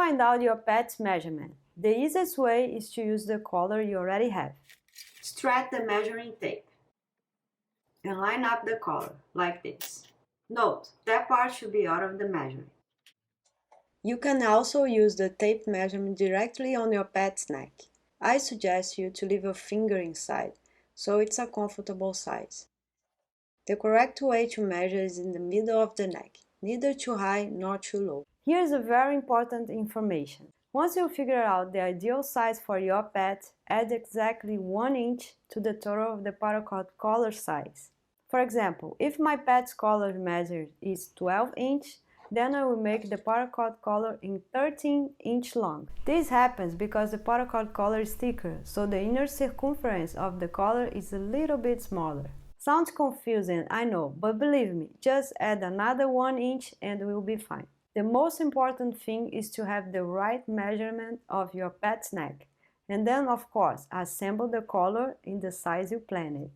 find out your pet's measurement. The easiest way is to use the collar you already have. Stretch the measuring tape and line up the collar, like this. Note, that part should be out of the measuring. You can also use the tape measurement directly on your pet's neck. I suggest you to leave your finger inside, so it's a comfortable size. The correct way to measure is in the middle of the neck, neither too high nor too low. Here's a very important information. Once you figure out the ideal size for your pet, add exactly 1 inch to the total of the paracord collar size. For example, if my pet's collar measure is 12 inch, then I will make the paracord collar in 13 inch long. This happens because the paracord collar is thicker, so the inner circumference of the collar is a little bit smaller. Sounds confusing, I know, but believe me, just add another 1 inch and we'll be fine. The most important thing is to have the right measurement of your pet's neck, and then of course assemble the collar in the size you planned.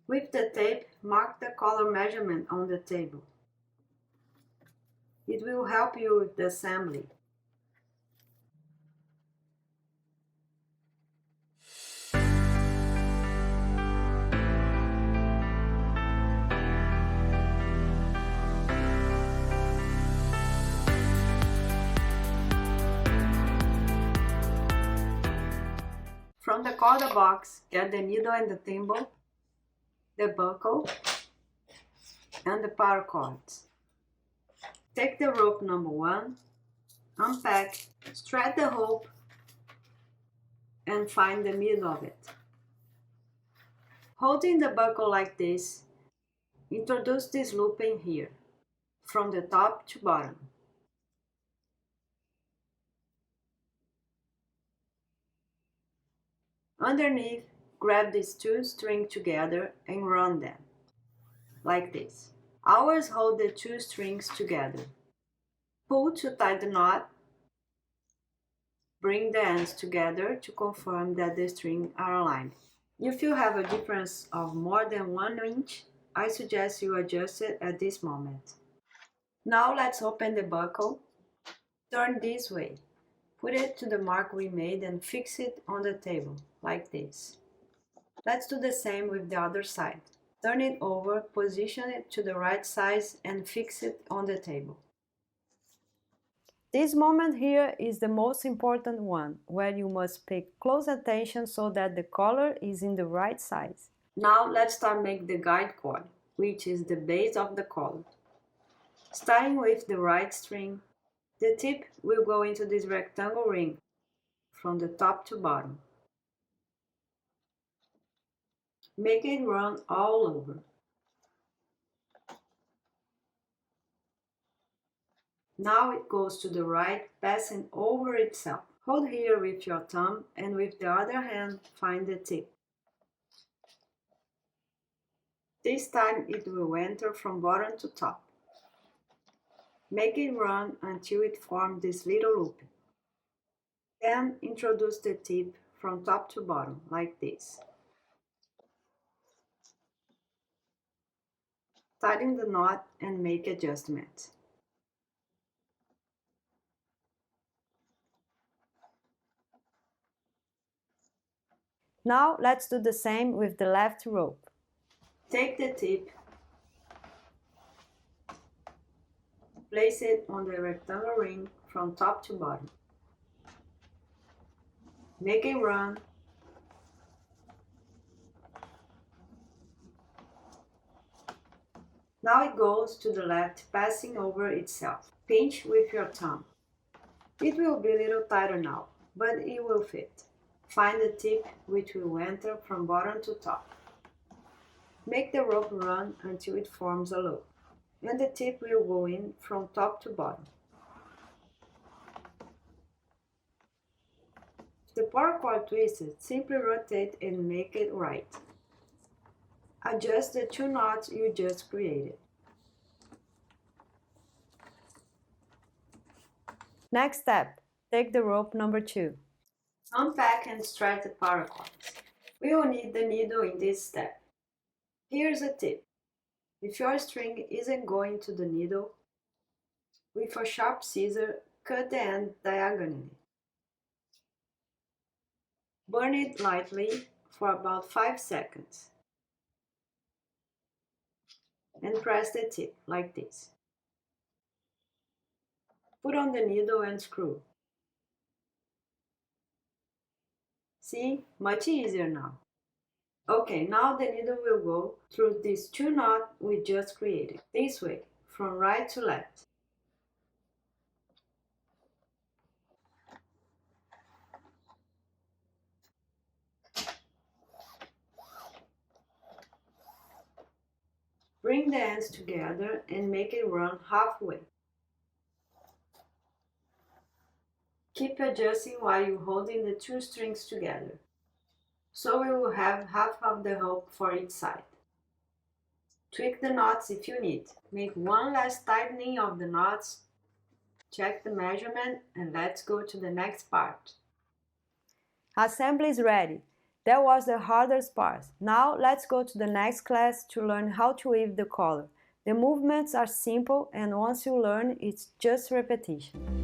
With the tape, mark the collar measurement on the table. It will help you with the assembly. From the collar box, get the needle and the thimble, the buckle, and the paracords. Take the rope number 1, unpack, stretch the rope, and find the middle of it. Holding the buckle like this, introduce this loop in here, from the top to bottom. Underneath, grab these 2 strings together and run them, like this. Always hold the 2 strings together. Pull to tie the knot. Bring the ends together to confirm that the strings are aligned. If you have a difference of more than 1 inch, I suggest you adjust it at this moment. Now let's open the buckle. Turn this way. Put it to the mark we made and fix it on the table, like this. Let's do the same with the other side. Turn it over, position it to the right size and fix it on the table. This moment here is the most important one, where you must pay close attention so that the collar is in the right size. Now let's start making the guide cord, which is the base of the collar. Starting with the right string, the tip will go into this rectangle ring from the top to bottom. Make it run all over. Now it goes to the right, passing over itself. Hold here with your thumb and with the other hand find the tip. This time it will enter from bottom to top. Make it run until it forms this little loop. Then introduce the tip from top to bottom, like this. Tighten the knot and make adjustments. Now let's do the same with the left rope. Take the tip, place it on the rectangle ring from top to bottom. Make it run. Now it goes to the left, passing over itself. Pinch with your thumb. It will be a little tighter now, but it will fit. Find the tip which will enter from bottom to top. Make the rope run until it forms a loop, and the tip will go in from top to bottom. If the paracord twisted, simply rotate and make it right. Adjust the 2 knots you just created. Next step, take the rope number 2. Unpack and stretch the paracords. We will need the needle in this step. Here's a tip. If your string isn't going to the needle, with a sharp scissor, cut the end diagonally. Burn it lightly for about 5 seconds. And press the tip like this. Put on the needle and screw. See? Much easier now. Okay, now the needle will go through these 2 knots we just created, this way, from right to left. Bring the ends together and make it run halfway. Keep adjusting while you're holding the 2 strings together, so we will have half of the rope for each side. Tweak the knots if you need. Make one last tightening of the knots, check the measurement, and let's go to the next part. Assembly is ready. That was the hardest part. Now let's go to the next class to learn how to weave the collar. The movements are simple, and once you learn, it's just repetition.